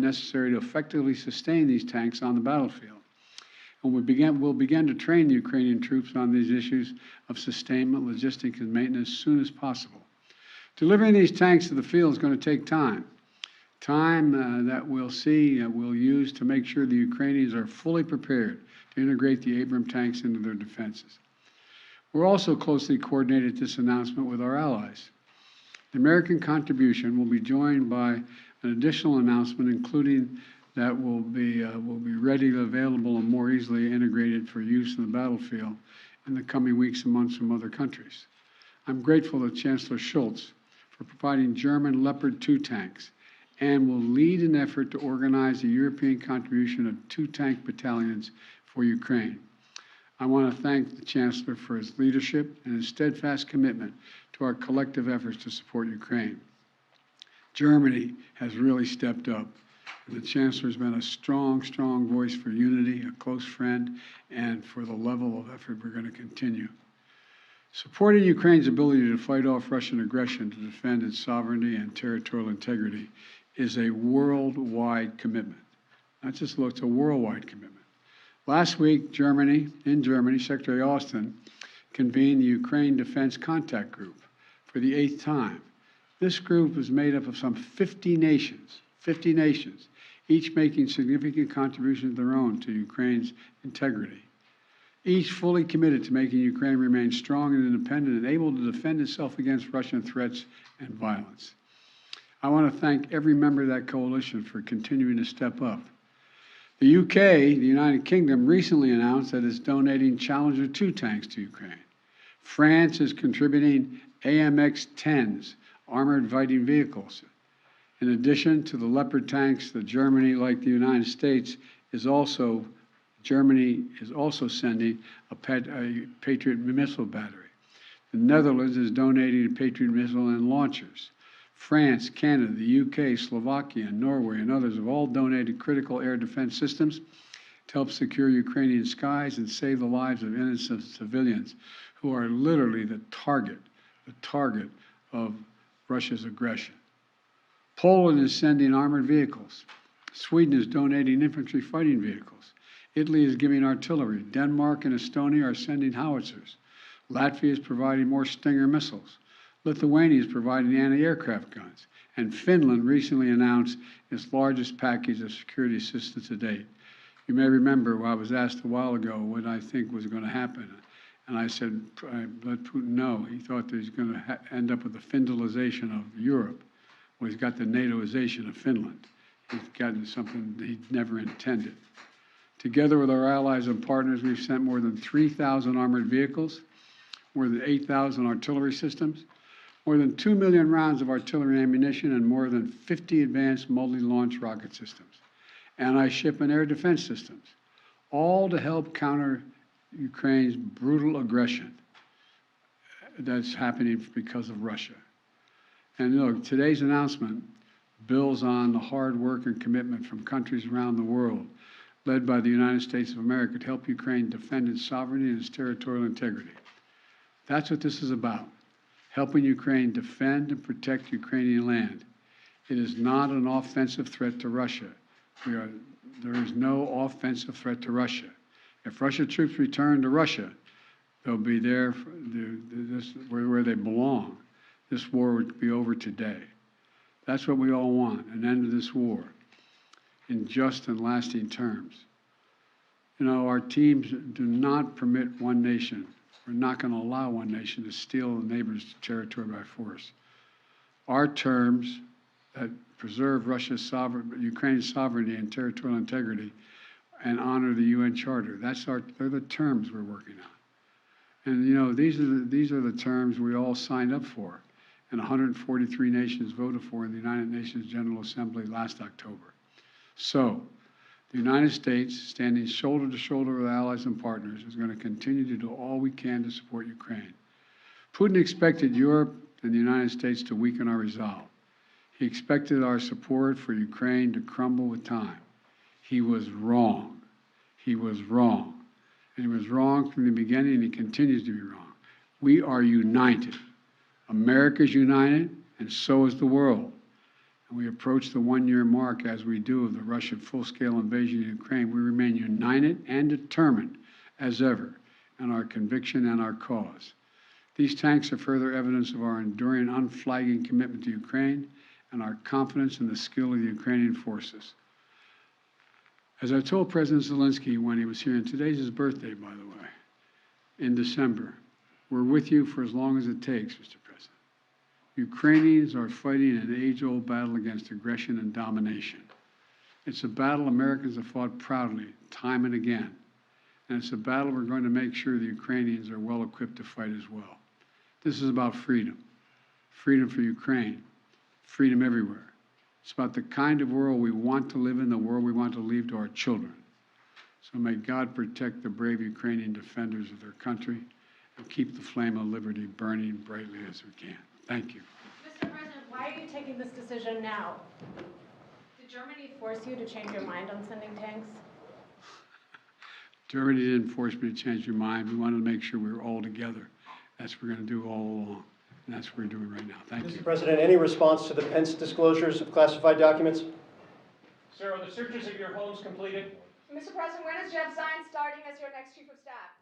necessary to effectively sustain these tanks on the battlefield. And we'll begin to train the Ukrainian troops on these issues of sustainment, logistics, and maintenance as soon as possible. Delivering these tanks to the field is going to take time. Time that we'll use to make sure the Ukrainians are fully prepared to integrate the Abrams tanks into their defenses. We're also closely coordinated this announcement with our allies. The American contribution will be joined by an additional announcement, including that will be readily available and more easily integrated for use in the battlefield in the coming weeks and months from other countries. I'm grateful to Chancellor Schultz for providing German Leopard 2 tanks and will lead an effort to organize a European contribution of 2 tank battalions for Ukraine. I want to thank the Chancellor for his leadership and his steadfast commitment to our collective efforts to support Ukraine. Germany has really stepped up. The Chancellor has been a strong, strong voice for unity, a close friend, and for the level of effort we're going to continue. Supporting Ukraine's ability to fight off Russian aggression to defend its sovereignty and territorial integrity is a worldwide commitment. Not just look, it's a worldwide commitment. Last week, in Germany, Secretary Austin convened the Ukraine Defense Contact Group for the 8th time. This group is made up of some 50 nations, each making significant contributions of their own to Ukraine's integrity. Each fully committed to making Ukraine remain strong and independent and able to defend itself against Russian threats and violence. I want to thank every member of that coalition for continuing to step up. The UK, the United Kingdom, recently announced that it's donating Challenger 2 tanks to Ukraine. France is contributing AMX-10s, armored fighting vehicles. In addition to the Leopard tanks, Germany, like the United States, Germany is also sending a Patriot missile battery. The Netherlands is donating a Patriot missile and launchers. France, Canada, the UK, Slovakia, Norway, and others have all donated critical air defense systems to help secure Ukrainian skies and save the lives of innocent civilians who are literally the target of Russia's aggression. Poland is sending armored vehicles. Sweden is donating infantry fighting vehicles. Italy is giving artillery. Denmark and Estonia are sending howitzers. Latvia is providing more Stinger missiles. Lithuania is providing anti-aircraft guns. And Finland recently announced its largest package of security assistance to date. You may remember I was asked a while ago what I think was going to happen. And I said, I let Putin know. He thought that he's going to end up with the Finlandization of Europe. Well, he's got the NATOization of Finland. He's gotten something he never intended. Together with our allies and partners, we've sent more than 3,000 armored vehicles, more than 8,000 artillery systems, more than 2 million rounds of artillery ammunition, and more than 50 advanced multi-launch rocket systems, anti-ship and air defense systems, all to help counter Ukraine's brutal aggression that's happening because of Russia. And look, today's announcement builds on the hard work and commitment from countries around the world, led by the United States of America, to help Ukraine defend its sovereignty and its territorial integrity. That's what this is about, helping Ukraine defend and protect Ukrainian land. It is not an offensive threat to Russia. There is no offensive threat to Russia. If Russian troops return to Russia, they'll be there where they belong. This war would be over today. That's what we all want, an end to this war in just and lasting terms. You know, our teams do not permit one nation. We're not going to allow one nation to steal a neighbor's territory by force. Our terms that preserve Ukraine's sovereignty and territorial integrity and honor the UN Charter, they're the terms we're working on. And you know, these are the terms we all signed up for, and 143 nations voted for in the United Nations General Assembly last October. So, the United States, standing shoulder to shoulder with allies and partners, is going to continue to do all we can to support Ukraine. Putin expected Europe and the United States to weaken our resolve. He expected our support for Ukraine to crumble with time. He was wrong. He was wrong. And he was wrong from the beginning, and he continues to be wrong. We are united. America's united, and so is the world. and we approach the one-year mark as we do of the Russian full-scale invasion of Ukraine, we remain united and determined as ever in our conviction and our cause. These tanks are further evidence of our enduring, unflagging commitment to Ukraine and our confidence in the skill of the Ukrainian forces. As I told President Zelensky when he was here, and today's his birthday, by the way, in December, we're with you for as long as it takes, Mr. President. Ukrainians are fighting an age-old battle against aggression and domination. It's a battle Americans have fought proudly, time and again. And it's a battle we're going to make sure the Ukrainians are well equipped to fight as well. This is about freedom. Freedom for Ukraine. Freedom everywhere. It's about the kind of world we want to live in, the world we want to leave to our children. So may God protect the brave Ukrainian defenders of their country and keep the flame of liberty burning brightly as we can. Thank you. Mr. President, why are you taking this decision now? Did Germany force you to change your mind on sending tanks? Germany didn't force me to change your mind. We wanted to make sure we were all together. That's what we're going to do all along. And that's what we're doing right now. Thank you. Mr. President, any response to the Pence disclosures of classified documents? Sir, are the searches of your homes completed? Mr. President, when is Jeff Zients starting as your next Chief of Staff?